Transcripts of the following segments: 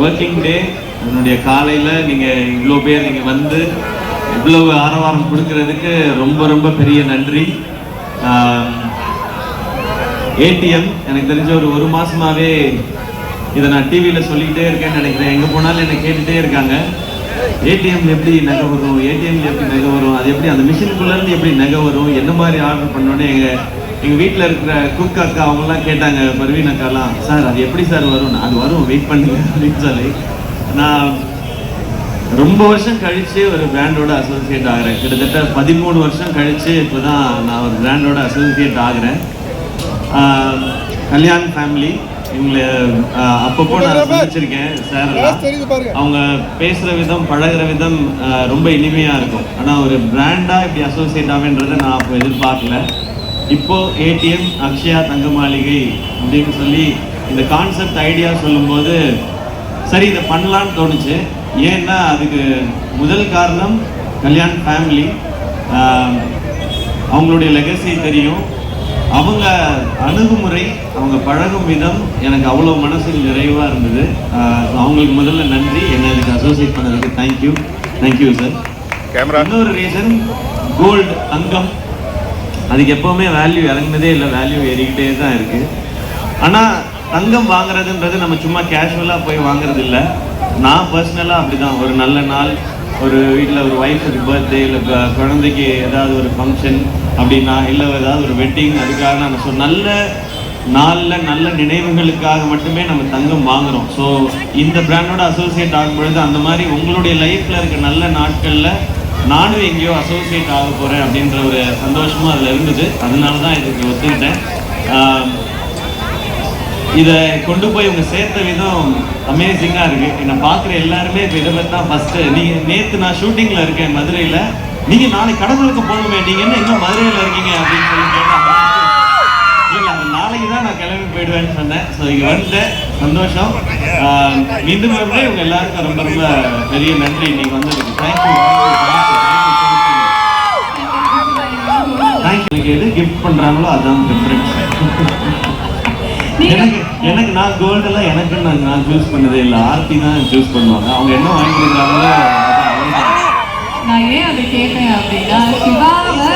Working day, என்னுடைய காலையில் நீங்கள் இவ்வளோ பேர் நீங்கள் வந்து இவ்வளோ ஆரவாரம் கொடுக்கறதுக்கு ரொம்ப ரொம்ப பெரிய நன்றி. ஏடிஎம் எனக்கு தெரிஞ்ச ஒரு மாதமாகவே இதை நான் டிவியில் சொல்லிக்கிட்டே இருக்கேன்னு நினைக்கிறேன். எங்கே போனாலும் என்னை கேட்டுகிட்டே இருக்காங்க, ஏடிஎம் எப்படி நகை வரும், ஏடிஎம்ல எப்படி நகை வரும், அது எப்படி அந்த மிஷினுக்குள்ளேருந்து எப்படி நகை வரும், என்ன மாதிரி ஆர்டர் பண்ணோன்னே எங்கள் வீட்டில் இருக்கிற குக் அக்கா அவங்களாம் கேட்டாங்க, பர்வீன் அக்காலாம், சார் அது எப்படி சார் வரும், அது வரும் வெயிட் பண்ணுங்க அப்படின்னு சொல்லி. நான் ரொம்ப வருஷம் கழித்து ஒரு பிராண்டோட அசோசியேட் ஆகிறேன். கிட்டத்தட்ட 13 வருஷம் கழித்து இப்போ தான் நான் ஒரு பிராண்டோட அசோசியேட் ஆகிறேன். கல்யாண் ஃபேமிலி இவங்களை அப்பப்போ நான் சந்திச்சிருக்கேன் சார். அவங்க பேசுகிற விதம், பழகிற விதம் ரொம்ப இனிமையாக இருக்கும். ஆனால் ஒரு பிராண்டாக இப்படி அசோசியேட் ஆகுன்றதை நான் அப்போ எதிர்பார்க்கல. இப்போது ஏடிஎம் அக்ஷயா தங்க மாளிகை அப்படின்னு சொல்லி இந்த கான்செப்ட் ஐடியா சொல்லும்போது சரி இதை பண்ணலான்னு தோணுச்சு. ஏன்னா அதுக்கு முதல் காரணம் கல்யாண் ஃபேமிலி, அவங்களுடைய லெகசி தெரியும், அவங்க அணுகுமுறை, அவங்க பழகும் விதம் எனக்கு அவ்வளோ மனசுக்கு நிறைவாக இருந்தது. அவங்களுக்கு முதல்ல நன்றி, என்னை இதுக்கு அசோசியேட் பண்ணதுக்கு தேங்க்யூ சார். இன்னொரு ரீசன் கோல்டு, தங்கம், அதுக்கு எப்போவுமே வேல்யூ இறங்குனதே இல்லை, வேல்யூ ஏறிக்கிட்டே தான் இருக்குது. ஆனால் தங்கம் வாங்குறதுன்றது நம்ம சும்மா கேஷுவலாக போய் வாங்குறது இல்லை. நான் பர்சனலாக அப்படி தான், ஒரு நல்ல நாள், ஒரு வீட்டில் ஒரு ஒய்ஃபுக்கு பர்த்டே, இல்லை குழந்தைக்கு ஏதாவது ஒரு ஃபங்க்ஷன் அப்படின்னா, இல்லை ஏதாவது ஒரு வெட்டிங், அதுக்காக நான் நல்ல நாளில் நல்ல நினைவுகளுக்காக மட்டுமே நம்ம தங்கம் வாங்குகிறோம். ஸோ இந்த பிராண்டோட அசோசியேட் ஆகும்பொழுது அந்த மாதிரி உங்களுடைய லைஃப்பில் இருக்க நல்ல நாட்களில் நானும் எங்கேயோ அசோசியேட் ஆக போகிறேன் அப்படின்ற ஒரு சந்தோஷமும் அதில் இருந்தது. அதனால தான் இதுக்கு ஒத்துக்கிட்டேன். இதை கொண்டு போய் இவங்க சேர்த்த விதம் அமேசிங்காக இருக்குது. என்னை பார்க்குற எல்லாருமே இப்போ இதை பற்றி தான் ஃபஸ்ட்டு, நீங்கள் நேற்று நான் ஷூட்டிங்கில் இருக்கேன் மதுரையில், நீங்கள் நாளைக்கு கடலூருக்கு போகணுமே, நீங்கள் என்ன இன்னும் மதுரையில் இருக்கீங்க அப்படின்னு சொல்லி கேட்டாங்க. இல்லை அது நாளைக்கு தான் நான் கிளம்பி போயிடுவேன்னு சொன்னேன். ஸோ இங்கே வந்துட்டேன், சந்தோஷம். மீண்டும் வந்து இவங்க எல்லாருக்கும் ரொம்ப ரொம்ப பெரிய நன்றி இன்னைக்கு வந்ததுக்கு. தேங்க்யூ. எனக்கு எது கிஃப்ட் பண்ணுறாங்களோ அதுதான் டிஃப்ரென்ஸ். எனக்கு நான் கோல்டெல்லாம் எனக்கு நான் சூஸ் பண்ணதே இல்லை, ஆர்த்தி தான் சூஸ் பண்ணுவாங்க. அவங்க என்ன வாங்கி கொடுக்குறாங்களோ. நான் ஏன் அதை கேட்டேன் அப்படின்னா, சிவாவை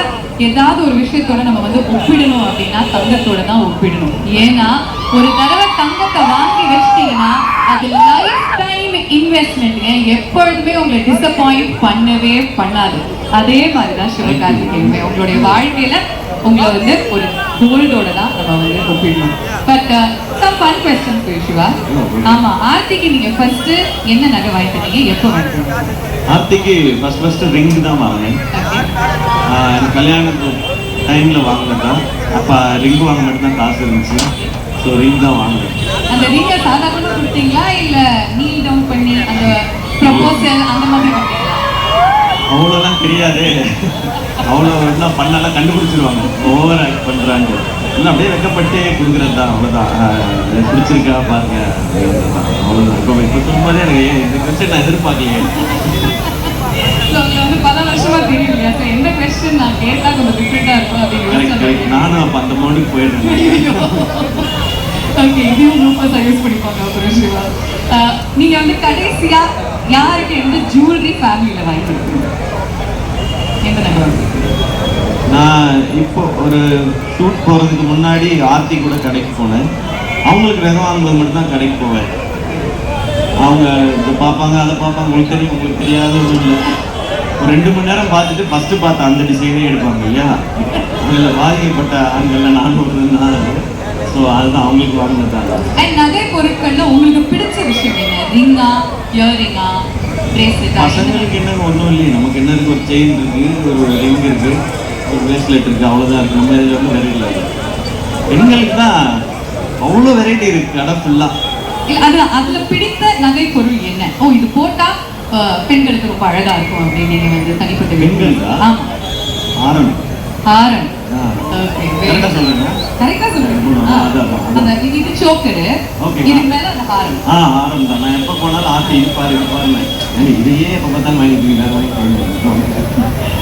ஏதாவது ஒரு விஷயத்தோட நம்ம வந்து ஒப்பிடணும் அப்படின்னா தங்கத்தோட தான் ஒப்பிடணும். ஏன்னா ஒரு தடவை தங்கத்தை வாங்கி வச்சிட்டீங்கன்னா அது லைஃப் டைம் இன்வெஸ்ட்மெண்ட்டுங்க, எப்பொழுதுமே உங்களை டிசப்பாயிண்ட் பண்ணவே பண்ணாது. அதே மாதிரி தான் சிவகார்த்திகேயன் உங்களுடைய வாழ்க்கையில உங்களை வந்து ஒரு கோல்டோட தான் நம்ம வந்து ஒப்பிடணும். But some fun question for Shiva. ஆமா, ஆர்த்திக்கு நீங்க ஃபர்ஸ்ட் என்ன நகை வாங்கிட்டீங்க, எப்போ வாங்கிட்டீங்க? ஆர்த்திக்கு ஃபர்ஸ்ட் ரிங் தான் வாங்கினேன். கல்யாணத்து டைமில் வாங்கினதான். அப்போ ரிங் வாங்க மட்டும் தான் காசு இருந்துச்சு. ஸோ ரிங் தான் வாங்கினேன். அந்த ரிங்கை சாதாரணமாக கொடுத்தீங்களா இல்லை நீல் டவுன் பண்ணி அந்த ப்ரொபோசல் அந்த மாதிரி கொடுத்தீங்களா? அவ்வளோலாம் தெரியாது. அவ்வளோ என்ன பண்ணலாம் கண்டுபிடிச்சிருவாங்க, ஓவர் ஆக்ட் பண்ணுறாங்க. இல்லை அப்படியே வெக்கப்பட்டு கொடுக்குறது தான், அவ்வளோதான். பிடிச்சிருக்கா பாருங்க, அவ்வளோதான். இப்போ சொல்லும்போதே எனக்கு இந்த கொஸ்டின் நான் எதிர்பார்க்கலையே. வந்து பல வருஷமா தெரியும் இல்லையா, ஸோ எந்த கொஸ்டின் நான் கேட்டால் கொஞ்சம் டிஃப்ரெண்டாக இருக்கும் அப்படின்னு நானும் அப்போ அந்த மோடுக்கு போயிடுறேன். ஓகே, இதையும் ரொம்ப யூஸ் பண்ணிப்பாங்க அப்புறம் சிவா. நீங்கள் வந்து கடைசியாக யாருக்கு எந்த ஜுவல்லரி ஃபேமிலியில் வாங்கிக்கிறீங்க, எந்த நகரம்? நான் இப்போ ஒரு ஷூட் போகிறதுக்கு முன்னாடி ஆர்த்தி கூட கடைக்கு போனேன். அவங்களுக்கு நகை வாங்கும்போது மட்டும்தான் கடைக்கு போவேன். அவங்க இதை பார்ப்பாங்க, அதை பார்ப்பாங்க, உங்களுக்கு தெரியும் உங்களுக்கு தெரியாத ஒன்றும் இல்லை. ஒரு 2 மணி நேரம் பார்த்துட்டு ஃபஸ்ட்டு பார்த்த அந்த டிசைனே எடுப்பாங்க இல்லையா. அதில் பாதிக்கப்பட்ட ஆண்களில் நான் ஒன்று தான். ஸோ அதுதான் அவங்களுக்கு வாங்கினதாங்க. அண்ட் நகை பொருட்களில் உங்களுக்கு பிடிச்ச விஷயம் என்ன? ரிங்கா, இயரிங்கா, பிரேஸ்லெட்? பசங்களுக்கு என்ன ஒன்றும் இல்லையே, நமக்கு என்ன இருக்குது, ஒரு செயின் இருக்குது, ஒரு ரிங் இருக்குது, ஒரு பிரேஸ்லெட் இருக்குது, அவ்வளோதான் இருக்குது. நம்ம இதில் ஒன்றும் வெரைட்டி இல்லை. பெண்களுக்கு தான் அவ்வளோ வெரைட்டி இருக்குது கடை ஃபுல்லாக. அதுல பிடித்த நகை பொருள் என்ன? ஓ, இது போட்டா பெண்களுக்கு ரொம்ப அழகா இருக்கும் அப்படின்னு நீங்க வந்து தனிப்பட்ட பெண்களுக்கா? ஆரம். ஆரம். ஓகே, கரெக்டா சொல்றேன். கரெக்டா சொல்றேன். அந்த இது சோக்கரு, இதுக்கு மேல அந்த ஆரம். ஆரம் தான். நான் எப்ப போனாலும் ஆர்த்தி இருப்பாரு. இதையே எப்ப பார்த்தாலும் வாங்கிட்டு.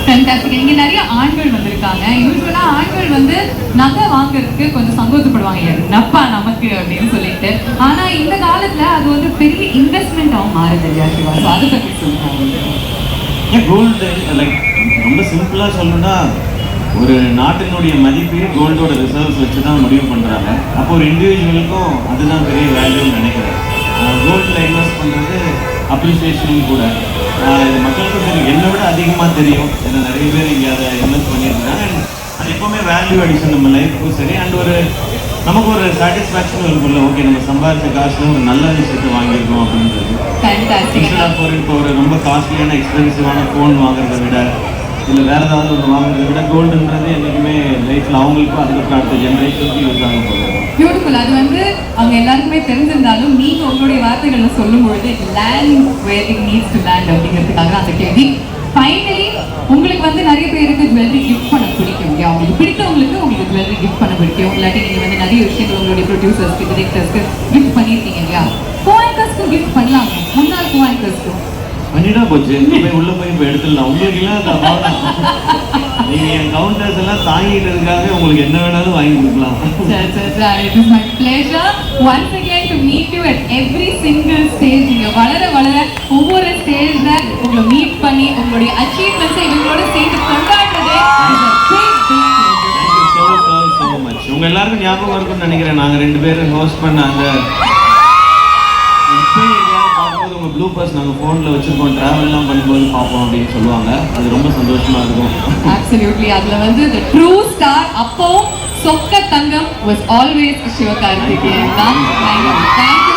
ஃபேண்டாஸ்டிக். இங்க நிறைய ஆண்கள் வந்திருக்காங்க. யூஸ்வலா ஆண்கள் வந்து நகை வாங்குறதுக்கு கொஞ்சம் சங்கோச்சப்படுவாங்க, என்னப்பா நமக்கு அப்படின்னு சொல்லிட்டு. ஆனா இந்த காலத்துல அது வந்து பெரிய இன்வெஸ்ட்மெண்ட் பொக்கிஷமாகவும் மாறுது இல்லையா சிவா? ஸோ அதை பற்றி சொல்லுங்க. ஏன் கோல்டு லைக் ரொம்ப சிம்பிளாக சொல்லணும்னா ஒரு நாட்டினுடைய மதிப்பையே கோல்டோட ரிசர்வ்ஸ் வச்சு தான் முடிவு பண்ணுறாங்க. அப்போ ஒரு இண்டிவிஜுவலுக்கும் அதுதான் பெரிய வேல்யூன்னு நினைக்கிறேன். கோல்டில் இன்வெஸ்ட் பண்ணுறது அப்ரிசியேஷனும் கூட. இது மக்களுக்கும் தெரியும், என்னை விட அதிகமாக தெரியும். ஏன்னா நிறைய பேர் இங்கே அதை இன்வெஸ்ட் பண்ணியிருக்காங்க. அண்ட் அது எப்போவுமே வேல்யூ அடிஷன் நம்ம லைஃப்புக்கும் சரி. அண்ட் ஒரு நமக்கு ஒரு சாட்டிஸ்ஃபேக்ஷன் இருக்கும்ல, ஓகே நம்ம சம்பாதிச்ச காசுல ஒரு நல்ல விஷயத்தை வாங்கியிருக்கோம் அப்படின்றது. இப்போ ஒரு ரொம்ப காஸ்ட்லியான எக்ஸ்பென்சிவான ஃபோன் வாங்குறதை விட இல்லை வேறு ஏதாவது ஒன்று வாங்குறதை விட கோல்டுன்றது என்றைக்குமே லைஃப்பில் அவங்களுக்கும் அதுக்கப்புறம் அடுத்த ஜென்ரேஷனுக்கு யூஸ் ஆக போகிறோம். பியூட்டிஃபுல். அது வந்து அவங்க எல்லாருக்குமே தெரிஞ்சிருந்தாலும் நீங்கள் உங்களுடைய வார்த்தைகளில் சொல்லும் பொழுது land where it needs to land அப்படிங்கிறதுக்காக அந்த கேள்வி. ஃபைனலி உங்களுக்கு வந்து நிறைய பேருக்கு ஜுவல்லரி கிஃப்ட் பண்ண பிடிக்கும் இல்லையா? உங்களுக்கு பிடித்தவங்களுக்கு உங்களுக்கு ஜுவல்லரி கிஃப்ட் பண்ண பிடிக்கும். இல்லாட்டி நீங்கள் வந்து நிறைய விஷயங்கள் உங்களுடைய ப்ரொடியூசர்ஸ்க்கு டிரெக்டர்ஸ்க்கு கிஃப்ட் பண்ணியிருக்கீங்க இல்லையா? கோஆங்கர்ஸ்க்கு கிஃப்ட் பண்ணலாங்க. முன்னாள் கோஆங்கர்ஸ்க்கு பண்ணிட்டா போச்சு. போய் உள்ள போய் இப்போ எடுத்துடலாம். உங்களுக்கு எல்லாம் நீங்க என் கவுண்டர்ஸ் எல்லாம் தாங்கிட்டதுக்காக உங்களுக்கு என்ன வேணாலும் வாங்கி கொடுக்கலாம். It is my pleasure once again to meet you at every single stage. நீங்க வளர வளர ஒவ்வொரு ஸ்டேஜ்ல உங்களை மீட் பண்ணி உங்களுடைய அச்சீவ்மெண்ட்ஸை இவங்களோட சேர்ந்து கொண்டாடுறதே so much. உங்க எல்லாருக்கும் ஞாபகம் இருக்கும்னு நினைக்கிறேன், நாங்க 2 பேரும் ஹோஸ்ட் பண்ண அந்த பார்க்கும்போது உங்கள் ப்ளூபர்ஸ் நாங்கள் ஃபோனில் வச்சுருக்கோம், ட்ராவல்லாம் பண்ணும்போது பார்ப்போம் அப்படின்னு சொல்லுவாங்க. அது ரொம்ப சந்தோஷமாக இருக்கும். Absolutely. அதில் வந்து the true star அப்போ சொக்க தங்கம் was always சிவகார்த்திகேயன் தான். Thank you.